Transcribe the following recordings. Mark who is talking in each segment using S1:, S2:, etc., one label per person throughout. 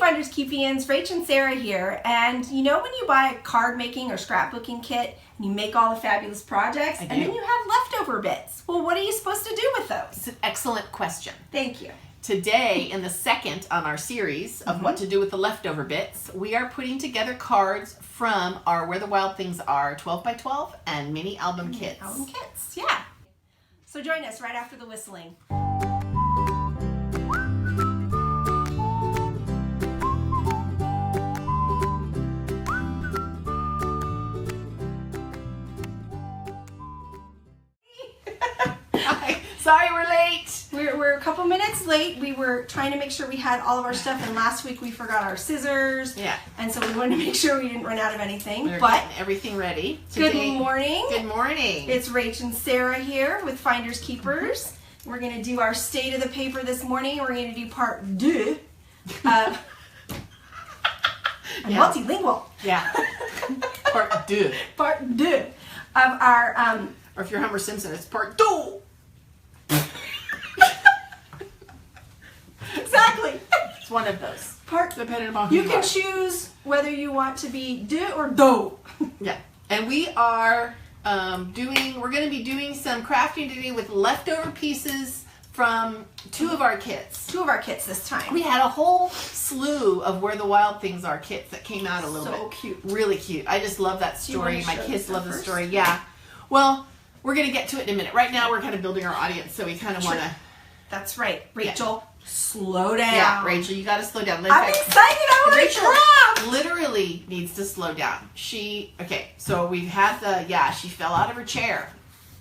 S1: Finders Keepians, Rach and Sarah here, and you know when you buy a card making or scrapbooking kit and you make all the fabulous projects and then you have leftover bits? Well, what are you supposed to do with those?
S2: It's an excellent question.
S1: Thank you.
S2: Today, in the second on our series of what to do with the leftover bits, we are putting together cards from our Where the Wild Things Are 12 by 12 and mini album kits.
S1: Album kits, yeah. So join us right after the whistling.
S2: Sorry we're late.
S1: We're a couple minutes late. We were trying to make sure we had all of our stuff, and last week we forgot our scissors.
S2: Yeah.
S1: And so we wanted to make sure we didn't run out of anything.
S2: We're
S1: but
S2: getting everything ready.
S1: Good morning.
S2: Good morning.
S1: It's Rach and Sarah here with Finders Keepers. We're going to do our state of the paper this morning. We're going to do part deux. I'm multilingual.
S2: Yeah. Part deux.
S1: Part deux of our
S2: or if you're Homer Simpson, it's part deux.
S1: Exactly.
S2: It's one of those.
S1: Part
S2: depending upon who
S1: you can choose whether you want to be deux or do.
S2: Yeah. And we are we're going to be doing some crafting today with leftover pieces from two of our kits.
S1: Two of our kits this time.
S2: We had a whole slew of Where the Wild Things Are kits that came out a little bit.
S1: So cute.
S2: Really cute. I just love that story. My kids love the
S1: first?
S2: story. Yeah. Well, we're going to get to it in a minute. Right now, we're kind of building our audience, so we kind of want to...
S1: That's right. Rachel, slow down.
S2: Yeah, Rachel, you got to slow down.
S1: I'm excited. I want to craft.
S2: Literally needs to slow down. So we've had she fell out of her chair.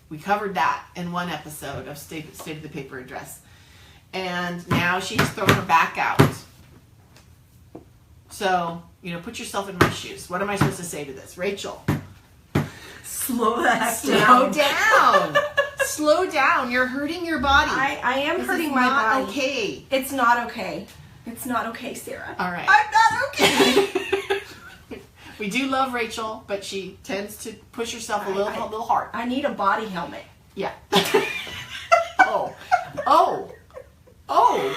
S2: We covered that in one episode of State of the Paper Address. And now she's thrown her back out. So, put yourself in my shoes. What am I supposed to say to this? Rachel.
S1: Slow that
S2: down. Slow down. Slow down. You're hurting your body.
S1: I am hurting my body.
S2: It's not okay.
S1: It's not okay. It's not okay, Sarah.
S2: All right.
S1: I'm not okay.
S2: We do love Rachel, but she tends to push herself a little hard.
S1: I need a body helmet.
S2: Yeah. Oh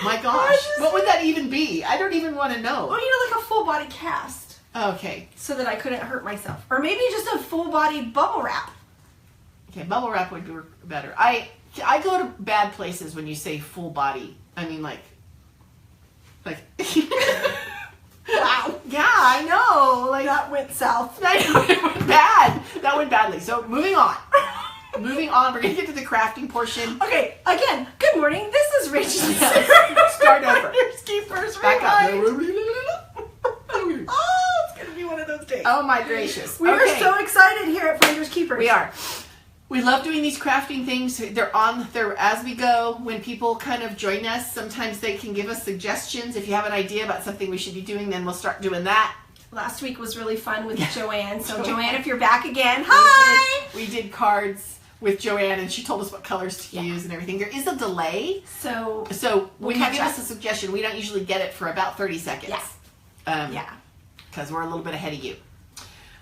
S2: my gosh. What would that even be? I don't even want to know.
S1: Well, like a full body cast.
S2: Okay.
S1: So that I couldn't hurt myself. Or maybe just a full body bubble wrap.
S2: Okay, bubble wrap would be better. I go to bad places when you say full body. I mean like wow. Yeah, I know. Like
S1: that went south.
S2: I know, it went bad. That went badly. So moving on. We're gonna get to the crafting portion.
S1: Okay, again, good morning. This is Rachel.
S2: Start over.
S1: Keepers,
S2: back up.
S1: Oh, it's gonna be one of those days.
S2: Oh my gracious.
S1: We are so excited here at Finders Keepers.
S2: We are. We love doing these crafting things. They're as we go. When people kind of join us, sometimes they can give us suggestions. If you have an idea about something we should be doing, then we'll start doing that.
S1: Last week was really fun with Joanne. So Joanne, if you're back again, hi!
S2: We did cards with Joanne, and she told us what colors to use and everything. There is a delay.
S1: So
S2: when you give us a suggestion, we don't usually get it for about 30 seconds.
S1: Yeah.
S2: Because we're a little bit ahead of you.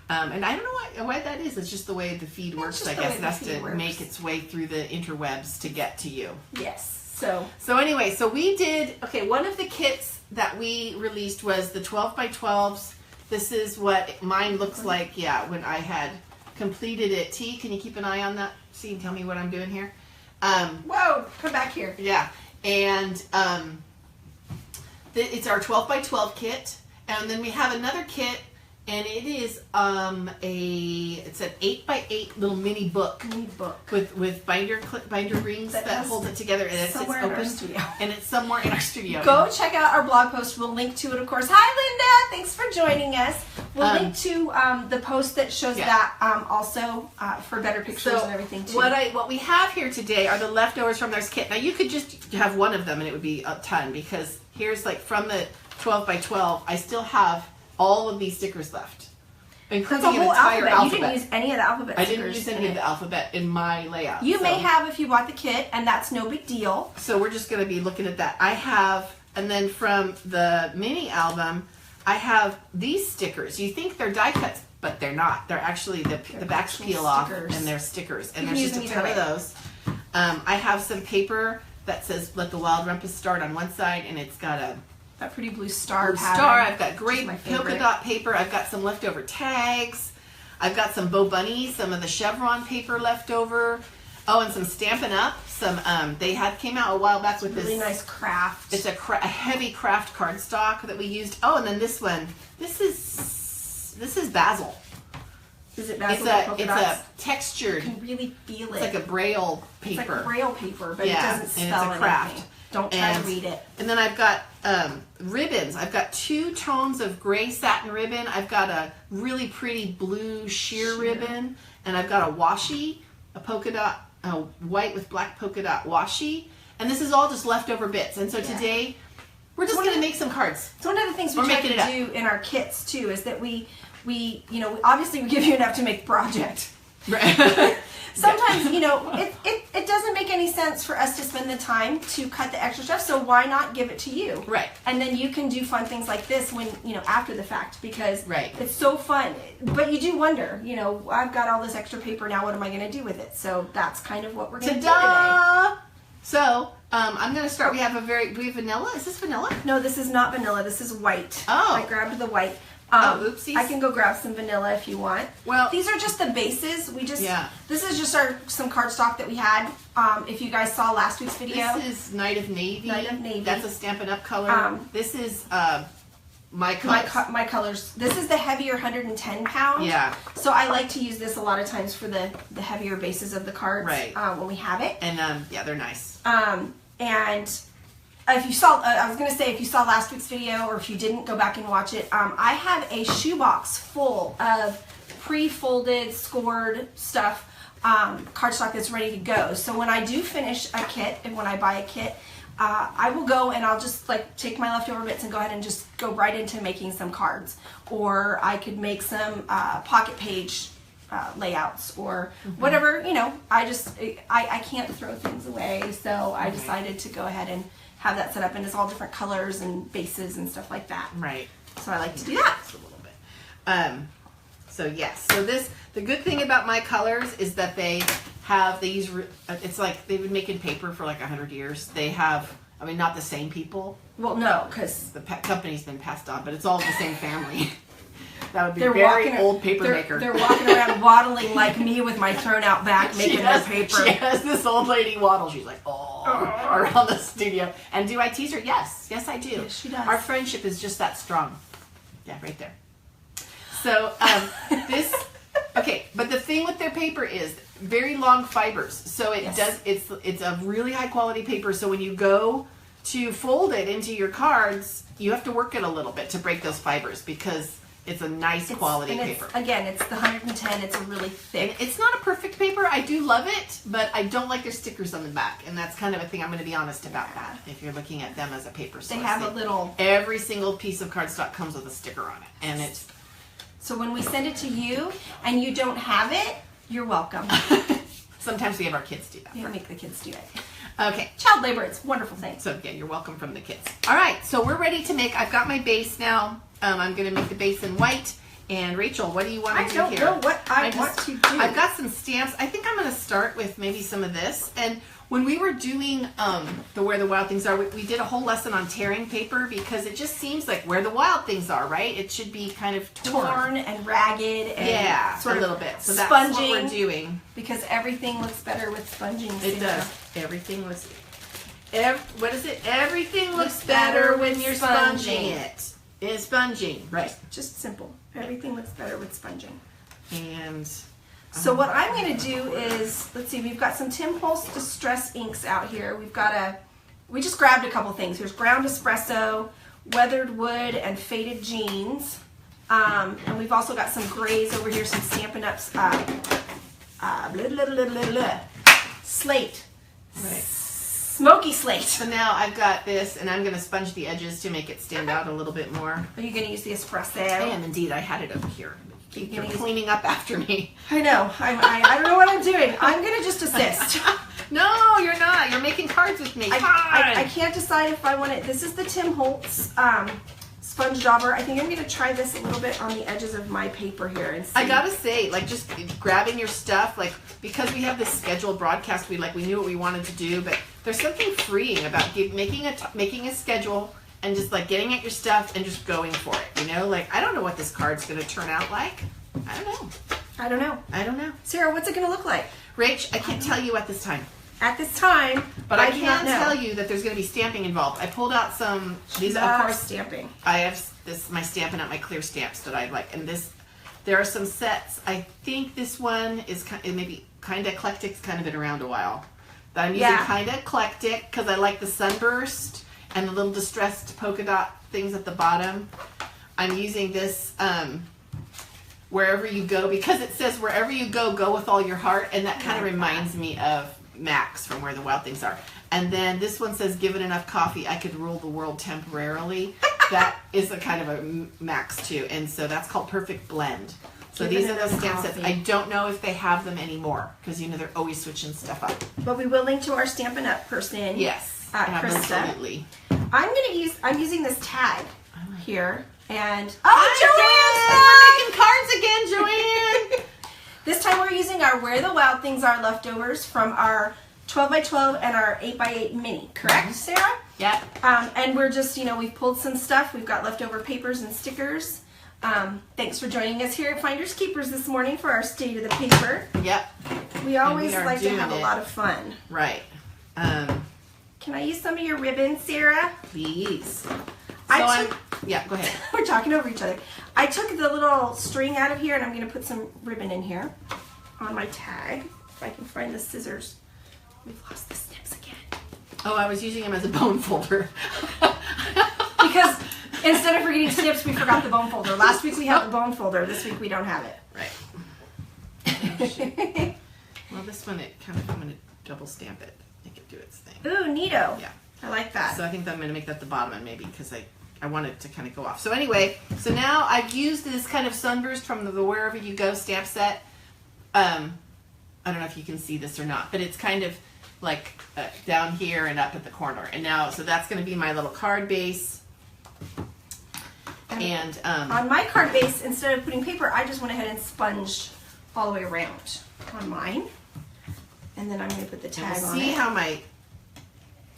S2: And I don't know why that is. It's just the way the feed works, I guess. It has to make its way through the interwebs to get to you.
S1: Yes.
S2: So anyway, we did, one of the kits that we released was the 12 by 12s. This is what mine looks like, when I had completed it. T, can you keep an eye on that? See and tell me what I'm doing here?
S1: Whoa, come back here.
S2: Yeah. And it's our 12 by 12 kit. And then we have another kit, and it is it's an 8x8 little mini book with binder rings that hold it together, and it's open,
S1: in our studio.
S2: And it's somewhere in our studio.
S1: Go check out our blog post. We'll link to it, of course. Hi, Linda. Thanks for joining us. We'll link to the post that shows that also for better pictures and everything too.
S2: What we have here today are the leftovers from this kit. Now you could just have one of them, and it would be a ton, because here's from the 12 by 12. I still have all of these stickers left, including an entire alphabet.
S1: You didn't use any of the alphabet stickers.
S2: I didn't use any of the alphabet in my layout.
S1: You may have if you bought the kit, and that's no big deal.
S2: So we're just going to be looking at that. I have, and then from the mini album, I have these stickers. You think they're die cuts, but they're not. They're actually, the backs peel off, and they're stickers. And there's just a ton of those. I have some paper that says "Let the Wild Rumpus Start" on one side, and it's got
S1: That pretty blue star
S2: Blue
S1: pattern.
S2: star. I've got great
S1: my
S2: polka
S1: favorite.
S2: dot paper. I've got some leftover tags. I've got some Bo Bunny, some of the chevron paper left over. Oh, and some Stampin' Up. Some came out a while back with
S1: Really
S2: this
S1: nice craft.
S2: It's a heavy craft cardstock that we used. Oh, and then this one. This is basil.
S1: Is it basil?
S2: It's a textured.
S1: You can really feel it.
S2: It's like a braille paper.
S1: It's like Braille paper, but
S2: Yeah,
S1: it doesn't
S2: and
S1: spell
S2: it's a craft.
S1: anything. Don't try to read it.
S2: And then I've got ribbons. I've got 2 tones of gray satin ribbon. I've got a really pretty blue sheer ribbon, and I've got a washi, a polka dot, white with black polka dot washi. And this is all just leftover bits. And so today, we're just going to make some cards.
S1: It's one of the things we try to do in our kits too, is that we obviously we give you enough to make the project.
S2: Right.
S1: Sometimes, it doesn't make any sense for us to spend the time to cut the extra stuff, so why not give it to you?
S2: Right.
S1: And then you can do fun things like this when, after the fact, because
S2: Right.
S1: it's so fun. But you do wonder, I've got all this extra paper now, what am I going to do with it? So that's kind of what we're going to do today.
S2: So, I'm going to start. Do we have vanilla? Is this vanilla?
S1: No, this is not vanilla. This is white.
S2: Oh.
S1: I grabbed the white.
S2: Oopsies.
S1: I can go grab some vanilla if you want.
S2: Well,
S1: these are just the bases. This is just some cardstock that we had. If you guys saw last week's video.
S2: This is Night of Navy.
S1: Night of Navy.
S2: That's a Stampin' Up color. This is my colors.
S1: My colors. This is the heavier 110 pound.
S2: Yeah.
S1: So I like to use this a lot of times for the heavier bases of the cards.
S2: Right.
S1: When we have it.
S2: And they're nice.
S1: And if you saw, I was going to say, if you saw last week's video, or if you didn't, go back and watch it. I have a shoebox full of pre-folded, scored stuff, cardstock that's ready to go. So when I do finish a kit, and when I buy a kit, I will go and I'll just take my leftover bits and go ahead and just go right into making some cards. Or I could make some pocket page layouts or whatever, I can't throw things away. So I decided to go ahead and have that set up, and it's all different colors and bases and stuff like that.
S2: Right.
S1: So I like to do that.
S2: Just a little bit. So yes. So the good thing about my colors is that they use, it's like they've been making paper for like 100 years. They have, not the same people.
S1: Well, no, because
S2: the company's been passed on, but it's all the same family. That would be very old paper maker.
S1: They're walking around waddling like me with my thrown out back making their paper.
S2: She has this old lady waddle. She's like, around the studio. And do I tease her? Yes. Yes, I do.
S1: Yes, she does.
S2: Our friendship is just that strong. Yeah, right there. So, but the thing with their paper is very long fibers. So it's a really high quality paper. So when you go to fold it into your cards, you have to work it a little bit to break those fibers because it's a nice quality paper.
S1: It's the 110. It's a really thick.
S2: And it's not a perfect paper. I do love it, but I don't like their stickers on the back. And that's kind of a thing. I'm going to be honest about that. If you're looking at them as a paper source.
S1: They have a little...
S2: Every single piece of cardstock comes with a sticker on it. And it's...
S1: So when we send it to you and you don't have it, you're welcome.
S2: Sometimes we have our kids do that.
S1: You make the kids do it.
S2: Okay.
S1: Child labor, it's a wonderful thing.
S2: So again, you're welcome from the kids. All right, so we're ready to make, I've got my base now. I'm going to make the base in white. And Rachel, what do you want to do here?
S1: I don't know what I want to do.
S2: I've got some stamps. I think I'm going to start with maybe some of this. And when we were doing the Where the Wild Things Are, we did a whole lesson on tearing paper because it just seems like where the wild things are, right? It should be kind of torn
S1: and ragged and
S2: sort of a little bit. So
S1: sponging,
S2: that's what we're doing.
S1: Because everything looks better with sponging.
S2: It does. Everything looks... what is it? Everything looks better when you're sponging it. It's sponging. Right.
S1: Just simple. Everything looks better with sponging.
S2: And...
S1: So what I'm going to do is, let's see, we've got some Tim Holtz Distress inks out here. We just grabbed a couple things. Here's ground espresso, weathered wood, and faded jeans. And we've also got some grays over here, some Stampin' Up slate.
S2: Right.
S1: Smoky slate.
S2: So now I've got this, and I'm going to sponge the edges to make it stand out a little bit more.
S1: Are you going to use the espresso?
S2: I am indeed. I had it over here. You're cleaning up after me.
S1: I know. I don't know what I'm doing. I'm going to just assist.
S2: No, you're not. You're making cards with me.
S1: I can't decide if I want it. This is the Tim Holtz sponge dauber. I think I'm going to try this a little bit on the edges of my paper here and see.
S2: I gotta say, like, just grabbing your stuff, like, because we have this scheduled broadcast, we knew what we wanted to do, but there's something freeing about making a schedule and just like getting at your stuff and just going for it. You know, like I don't know what this card's going to turn out like. I don't know.
S1: Sarah, what's it going to look like?
S2: Rach, I can't tell you at this time.
S1: At this time,
S2: but I can tell you that there's going to be stamping involved. I pulled out some. These
S1: of
S2: course
S1: stamping.
S2: I have my Stampin' Up! My clear stamps that I like, and there are some sets. I think this one is maybe kind of eclectic. It's kind of been around a while. But I'm using kind of eclectic because I like the sunburst and the little distressed polka dot things at the bottom. I'm using this Wherever You Go because it says wherever you go, go with all your heart, and that kind of reminds me of Max from Where the Wild Things Are. And then this one says, given enough coffee, I could rule the world temporarily. That is a kind of a Max too. And so that's called Perfect Blend. So these are those stamp sets. I don't know if they have them anymore because, you know, they're always switching stuff up.
S1: But we will link to our Stampin' Up! Person.
S2: Yes.
S1: Krista.
S2: Absolutely.
S1: I'm using this tag here. And
S2: Joanne! We're making cards again, Joanne!
S1: This time we're using our Where the Wild Things Are leftovers from our 12x12 and our 8x8 mini, correct, Sarah?
S2: Yep.
S1: And we're just, we've pulled some stuff. We've got leftover papers and stickers. Thanks for joining us here at Finders Keepers this morning for our State of the Paper.
S2: Yep.
S1: We always like to have a lot of fun.
S2: Right.
S1: Can I use some of your ribbons, Sarah?
S2: Please. Yeah, go ahead.
S1: We're talking over each other. I took the little string out of here and I'm going to put some ribbon in here on my tag. If I can find the scissors. We've lost the snips again.
S2: Oh, I was using them as a bone folder.
S1: Because instead of forgetting snips, we forgot the bone folder. Last week we had the bone folder. This week we don't have it.
S2: Right. Well, this one, I'm going to double stamp it. Make it do its thing.
S1: Ooh, neato.
S2: Yeah.
S1: I like that.
S2: So I think that I'm going to make that the bottom one maybe because I want it to kind of go off. So anyway, so now I've used this kind of sunburst from the Wherever You Go stamp set. I don't know if you can see this or not, but it's kind of like down here and up at the corner. And now, so that's going to be my little card base. And
S1: on my card base, instead of putting paper, I just went ahead and sponged all the way around on mine. And then I'm going to put the tag on it.
S2: See how my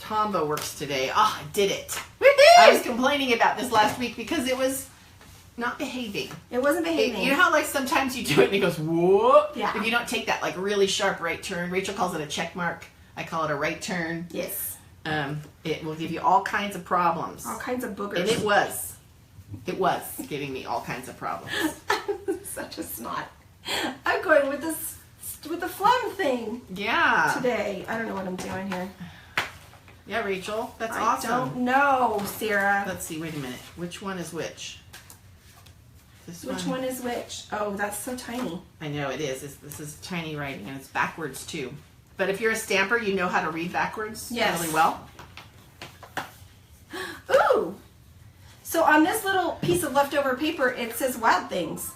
S2: Tombow works today. Oh, I did it.
S1: Woohoo!
S2: I was complaining about this last week because it was not behaving.
S1: It wasn't behaving.
S2: You know how like sometimes you do it and it goes, whoop?
S1: Yeah.
S2: If you don't take that like really sharp right turn, Rachel calls it a check mark. I call it a right turn.
S1: Yes.
S2: It will give you all kinds of problems.
S1: All kinds of boogers.
S2: And it was giving me all kinds of problems.
S1: Such a snot. I'm going with the phlegm thing.
S2: Yeah.
S1: Today. I don't know what I'm doing here.
S2: Yeah, Rachel. That's
S1: I
S2: awesome.
S1: don't know, Sarah.
S2: Let's see. Wait a minute. Which one is which?
S1: Which one is which? Oh, that's so tiny.
S2: I know it is. This is tiny writing, and it's backwards too. But if you're a stamper, you know how to read backwards really well.
S1: Ooh! So on this little piece of leftover paper, it says Wild Things.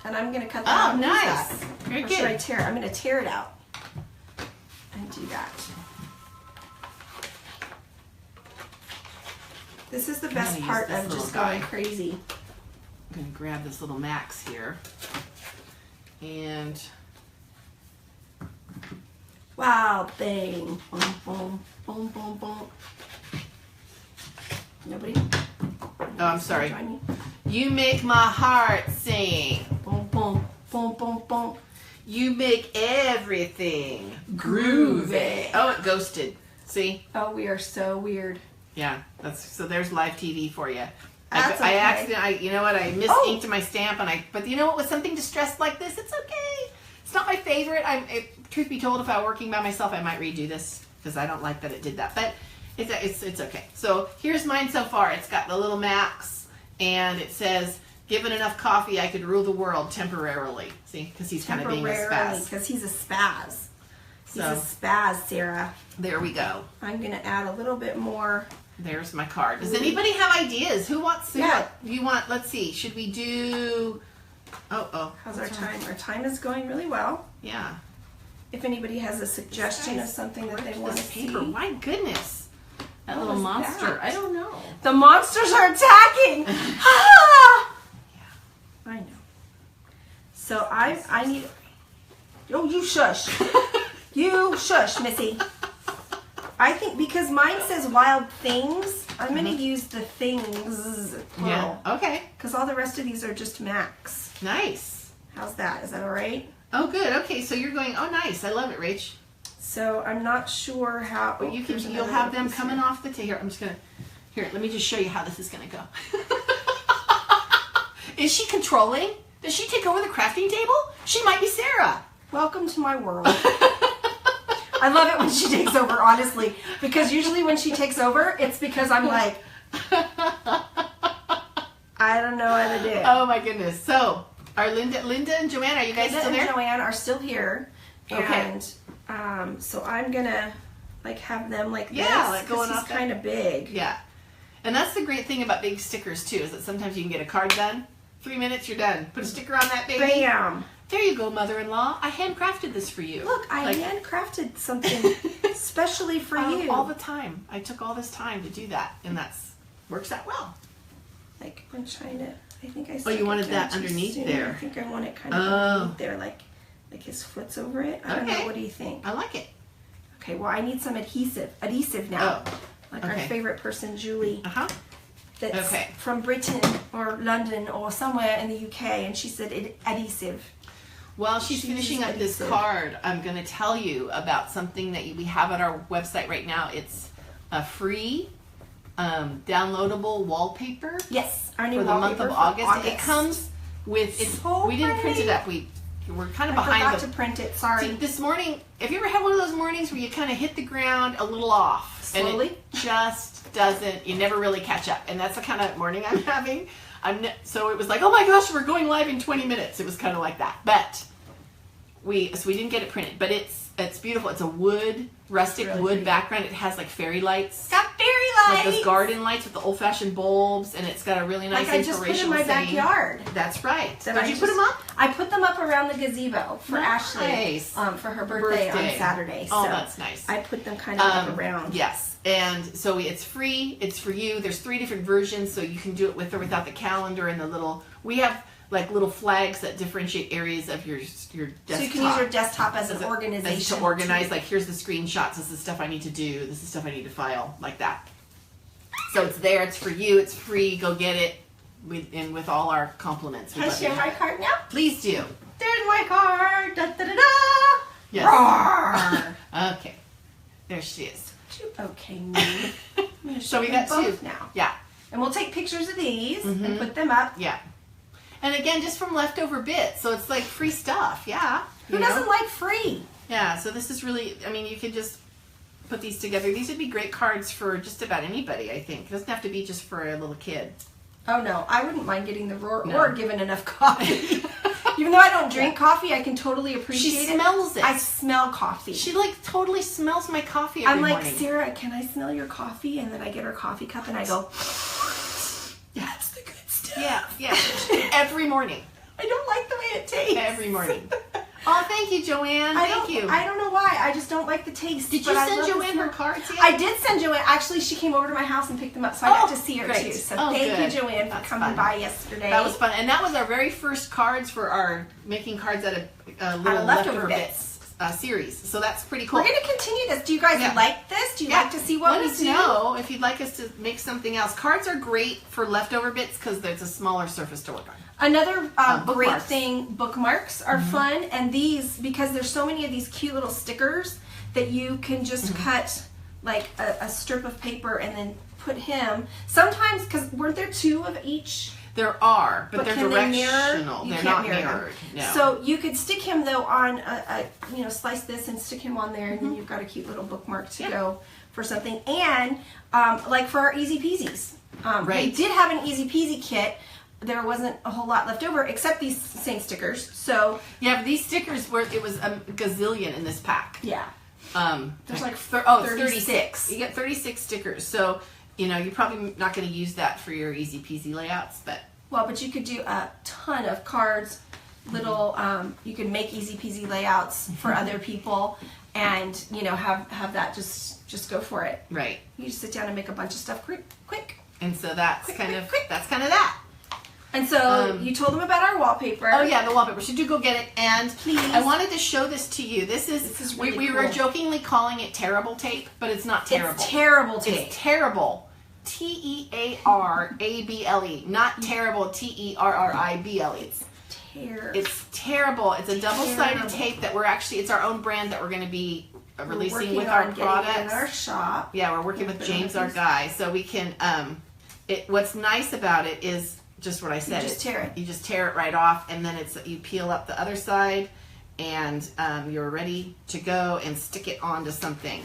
S1: And I'm going to cut that out.
S2: Oh, nice. Very
S1: good.
S2: good.
S1: Should I tear it? I'm going to tear it out and do that. This is the best part of just going crazy.
S2: I'm going to grab this little Max here. And
S1: Wild Thing. Boom, boom, boom, boom, boom. Nobody?
S2: oh, I'm sorry.
S1: Join me?
S2: You make my heart sing.
S1: Boom, boom, boom, boom, boom.
S2: You make everything
S1: Groovy.
S2: Oh, it ghosted. See?
S1: Oh, we are so weird.
S2: Yeah. So there's live TV for you.
S1: That's
S2: I
S1: okay.
S2: accidentally, you know what? I misinked my stamp, but you know what? With something distressed like this, it's okay. It's not my favorite. Truth be told, if I were working by myself, I might redo this because I don't like that it did that. But it's okay. So here's mine so far. It's got the little Max, and it says, "Given enough coffee, I could rule the world temporarily." See, because he's kind of being a spaz.
S1: Because he's a spaz. He's
S2: So
S1: a spaz, Sarah.
S2: there we go.
S1: I'm going to add a little bit more.
S2: There's my card. Does anybody have ideas? Who wants?
S1: Yeah.
S2: You want? Let's see. Should we do? Oh.
S1: How's our time? Our time is going really well.
S2: Yeah.
S1: If anybody has a suggestion of something that they want to
S2: This paper.
S1: see.
S2: My goodness. That
S1: What
S2: little
S1: was
S2: monster.
S1: that?
S2: I don't know.
S1: The monsters are attacking! Ah!
S2: Yeah.
S1: I know. So I need... Oh, you shush. You shush, Missy. I think because mine says Wild Things, I'm going to use the things plural.
S2: Yeah. Okay.
S1: Because all the rest of these are just Max.
S2: Nice.
S1: How's that? Is that all right?
S2: Oh, good. Okay, so you're going. Oh, nice. I love it, Rach.
S1: So I'm not sure how.
S2: But you'll have them coming off the table. Here, I'm just gonna. Here, let me just show you how this is gonna go. Is she controlling? Does she take over the crafting table? She might be Sarah.
S1: Welcome to my world. I love it when she takes over, honestly, because usually when she takes over, it's because I'm like, I don't know how to do it.
S2: Oh my goodness. So, are Linda and Joanne, are you guys still there?
S1: Linda and Joanne are still here.
S2: Okay.
S1: And so I'm gonna like have them like this.
S2: Yeah, like going off
S1: kind of big.
S2: Yeah. And that's the great thing about big stickers too, is that sometimes you can get a card done. 3 minutes, you're done. Put a sticker on that baby.
S1: Bam.
S2: There you go, mother-in-law. I handcrafted this for you.
S1: Look, I handcrafted something especially for you.
S2: All the time. I took all this time to do that, and works out well.
S1: Like I'm trying to. I think I.
S2: Oh, you wanted that underneath there.
S1: I think I want it kind of underneath there, like his foot's over it. I don't know. What do you think?
S2: I like it.
S1: Okay. Well, I need some adhesive now.
S2: Oh.
S1: Like our favorite person, Julie. That's from Britain or London or somewhere in the UK, and she said adhesive.
S2: While she's finishing up this card, I'm going to tell you about something that we have on our website right now. It's a free downloadable wallpaper.
S1: Yes, our new
S2: for the month of August. It comes with we didn't print it up. We're kind of behind.
S1: I forgot to print it. Sorry.
S2: See, this morning, have you ever had one of those mornings where you kind of hit the ground a little off,
S1: slowly?
S2: And it just doesn't. You never really catch up, and that's the kind of morning I'm having. So it was like, oh my gosh, we're going live in 20 minutes. It was kind of like that, but we didn't get it printed, but it's beautiful. It's a rustic
S1: really
S2: wood
S1: pretty
S2: background. It has like fairy lights.
S1: Got fairy lights.
S2: Like those garden lights with the old-fashioned bulbs, and it's got a really nice inspirational
S1: I just put in my backyard.
S2: That's right.
S1: Did you put them up? I put them up around the gazebo for Ashley for her birthday on Saturday.
S2: Oh,
S1: so
S2: that's nice.
S1: I put them kind of up around.
S2: Yes. And so it's free. It's for you. There's 3 different versions, so you can do it with or without the calendar and the little. We have like little flags that differentiate areas of your desktop.
S1: So you can use your desktop as an organization
S2: to organize. Like here's the screenshots. This is stuff I need to do. This is stuff I need to file. Like that. So it's there. It's for you. It's free. Go get it. With all our compliments.
S1: Can I share my card now?
S2: Please do.
S1: There's my card. Da, da, da, da.
S2: Yes. Okay. There she is.
S1: Okay, me.
S2: So we got 2
S1: now.
S2: Yeah.
S1: And we'll take pictures of these and put them up.
S2: Yeah. And again, just from leftover bits, so it's like free stuff. Yeah.
S1: Who doesn't like free?
S2: Yeah. So this is really. I mean, you can just put these together. These would be great cards for just about anybody. I think it doesn't have to be just for a little kid.
S1: Oh no, I wouldn't mind getting the roar or given enough coffee. Even though I don't drink coffee, I can totally appreciate it.
S2: She smells it.
S1: I smell coffee.
S2: She like totally smells my coffee every morning. I'm like,
S1: Sarah, can I smell your coffee? And then I get her coffee cup and I go, that's the good stuff.
S2: Yeah. Every morning.
S1: I don't like the way it tastes.
S2: Every morning. Oh, thank you, Joanne. Thank you.
S1: I don't know why. I just don't like the taste.
S2: Did you send Joanne her cards yet?
S1: I did send Joanne. Actually, she came over to my house and picked them up, so I got to see her too. So thank you, Joanne, for coming by yesterday.
S2: That was fun. And that was our very first cards for our making cards out of little leftover bits series. So that's pretty cool.
S1: We're going to continue this. Do you guys like this? Do you like to see what we do?
S2: Let us know if you'd like us to make something else. Cards are great for leftover bits because there's a smaller surface to work on.
S1: Another great thing, bookmarks are fun, and these, because there's so many of these cute little stickers that you can just cut like a strip of paper and then put him. Sometimes, because weren't there 2 of each?
S2: There are, but they're
S1: directional.
S2: They're not mirrored. No.
S1: So you could stick him though on slice this and stick him on there, and then you've got a cute little bookmark to go for something. And like for our Easy Peasies, we did have an Easy Peasy kit. There wasn't a whole lot left over except these same stickers. So
S2: yeah, but these stickers it was a gazillion in this pack.
S1: Yeah.
S2: There's like 36. You get 36 stickers. So you're probably not going to use that for your Easy Peasy layouts, but
S1: you could do a ton of cards. Little, you can make Easy Peasy layouts for other people, and have that just go for it.
S2: Right.
S1: You just sit down and make a bunch of stuff quick.
S2: And so that's kind of that.
S1: And so you told them about our wallpaper.
S2: Oh yeah, the wallpaper. So do go get it. And
S1: please,
S2: I wanted to show this to you. This is really we were jokingly calling it terrible tape, but it's not terrible.
S1: It's terrible tape.
S2: It's terrible. Tearable, not terrible. Terrible. It's terrible. It's a double-sided tape that it's our own brand that we're going to be releasing with our products
S1: in our shop.
S2: Yeah, we're working with James, our guy, so we can. What's nice about it is just what I said.
S1: You just tear it.
S2: You just tear it right off, and then you peel up the other side, and you're ready to go and stick it onto something.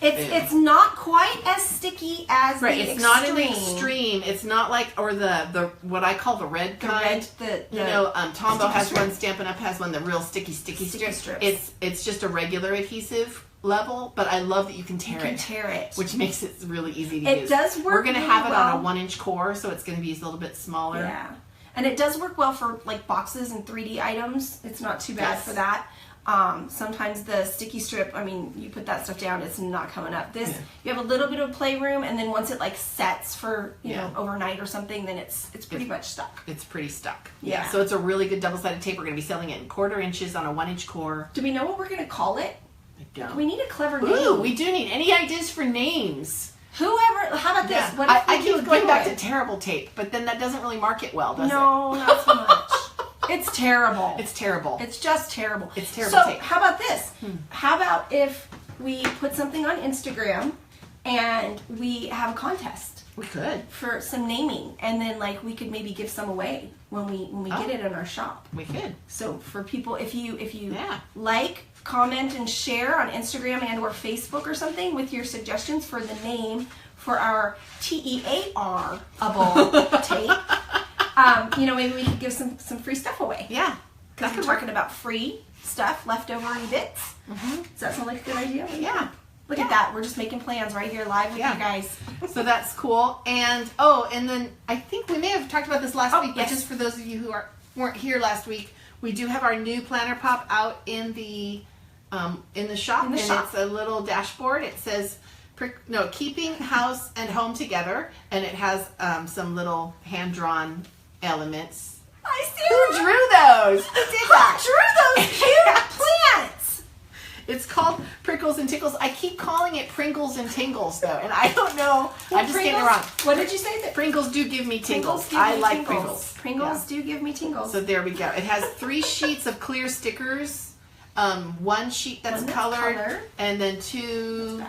S1: It's not quite as sticky as the
S2: It's
S1: extreme.
S2: not an extreme. It's not like the what I call the red kind. Tombow has one. Stampin' Up has one. The real sticky strips. It's just a regular adhesive level, but I love that you can tear it, which makes it really easy to use.
S1: It does work.
S2: We're going to
S1: really
S2: have it
S1: well
S2: on a 1-inch core, so it's going to be a little bit smaller.
S1: Yeah, and it does work well for like boxes and 3D items. It's not too bad for that. Sometimes the sticky strip, I mean, you put that stuff down, it's not coming up. You have a little bit of playroom, and then once it like sets for you know overnight or something, then it's pretty much stuck.
S2: It's pretty stuck.
S1: Yeah.
S2: So it's a really good double-sided tape. We're going to be selling it in 1/4 inches on a 1-inch core.
S1: Do we know what we're going to call it?
S2: I don't.
S1: We need a clever name.
S2: Ooh, we do need any ideas for names.
S1: How about this?
S2: Yeah.
S1: What if
S2: I keep going back to terrible tape, but then that doesn't really mark it well, does it?
S1: No, not so much. It's terrible.
S2: It's terrible.
S1: It's just terrible.
S2: It's terrible
S1: So
S2: tape.
S1: how about this? How about if we put something on Instagram and we have a contest?
S2: We could.
S1: For some naming, and then like we could maybe give some away when we get it in our shop.
S2: We could.
S1: So for people, if you like, comment, and share on Instagram and or Facebook or something with your suggestions for the name for our tearable tape. Maybe we could give some free stuff away.
S2: Yeah.
S1: Because we're talking about free stuff, leftover bits. Does that sound like a good idea?
S2: Yeah.
S1: Look at that. We're just making plans right here live with you guys.
S2: So that's cool. And then I think we may have talked about this last week, but just for those of you who weren't here last week, we do have our new planner pop out in the shop. It's a little dashboard. It says keeping house and home together, and it has some little hand-drawn elements.
S1: I see.
S2: Who drew those?
S1: Who did that? Who drew those cute plants?
S2: It's called Prickles and Tickles. I keep calling it Pringles and Tingles, though, and I don't know. I'm just getting it wrong.
S1: What did you say?
S2: Pringles do give me tingles. I like Pringles.
S1: Pringles do give me tingles.
S2: So there we go. It has 3 sheets of clear stickers. 1 sheet that's colored, and then 2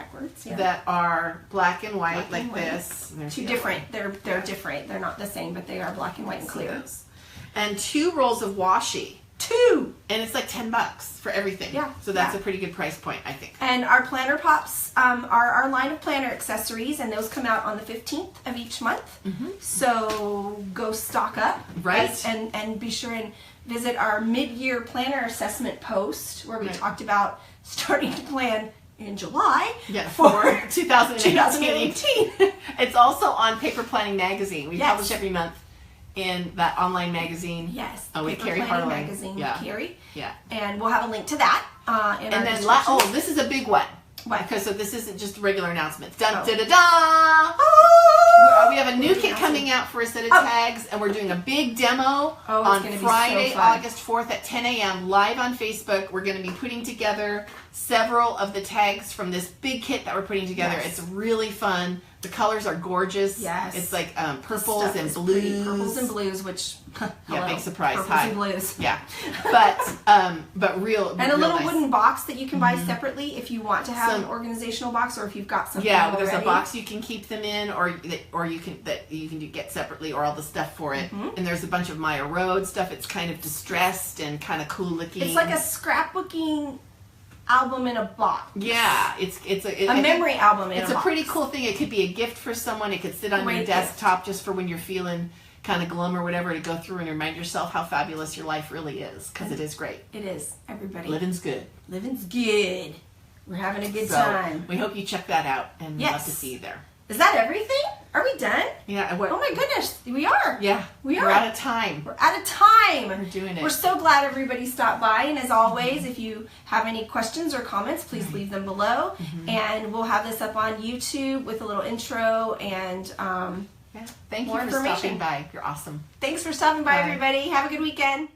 S2: that are black and white, this.
S1: Two different. They're different. They're not the same, but they are black and white and clear.
S2: And 2 rolls of washi.
S1: 2,
S2: and it's like $10 for everything.
S1: Yeah.
S2: So that's a pretty good price point, I think.
S1: And our planner pops are our line of planner accessories, and those come out on the 15th of each month. So go stock up,
S2: right?
S1: And be sure and visit our mid-year planner assessment post where we talked about starting to plan in July
S2: for 2018. It's also on Paper Planning Magazine. We publish every month in that online magazine.
S1: Yes.
S2: With
S1: Paper
S2: Carrie
S1: Planning
S2: Harlan.
S1: Magazine with Carrie.
S2: Yeah.
S1: And we'll have a link to that in our description.
S2: This is a big one.
S1: What?
S2: Because this isn't just regular announcements. Dun da da da! We have a new kit coming out for a set of tags, and we're doing a big demo on Friday, August 4th at 10 a.m. live on Facebook. We're going to be putting together several of the tags from this big kit that we're putting together. It's really fun. The colors are gorgeous.
S1: Yes.
S2: It's like purples and blues.
S1: Purples and blues, which
S2: big surprise.
S1: Purples and blues.
S2: Yeah. But real.
S1: And a little
S2: nice
S1: wooden box that you can buy separately if you want to have an organizational box, or if you've got something.
S2: Yeah, there's a box you can keep them in, or you can get separately, or all the stuff for it. And there's a bunch of Maya Road stuff. It's kind of distressed and kind of cool looking.
S1: It's like a scrapbooking album in a box.
S2: Yeah, it's
S1: a memory album in a box.
S2: It's a pretty cool thing. It could be a gift for someone. It could sit on your desktop just for when you're feeling kind of glum or whatever, to go through and remind yourself how fabulous your life really is, because it is great.
S1: It is. Everybody.
S2: Living's good.
S1: Living's good. We're having a good time.
S2: We hope you check that out, and we'd love to see you there.
S1: Is that everything? Are we done?
S2: Yeah.
S1: Oh my goodness, we are.
S2: Yeah.
S1: We are.
S2: We're out of time.
S1: We're out of time.
S2: We're doing it.
S1: We're so glad everybody stopped by, and as always, if you have any questions or comments, please leave them below, and we'll have this up on YouTube with a little intro and
S2: thank you for stopping by. You're awesome.
S1: Thanks for stopping by, everybody. Have a good weekend.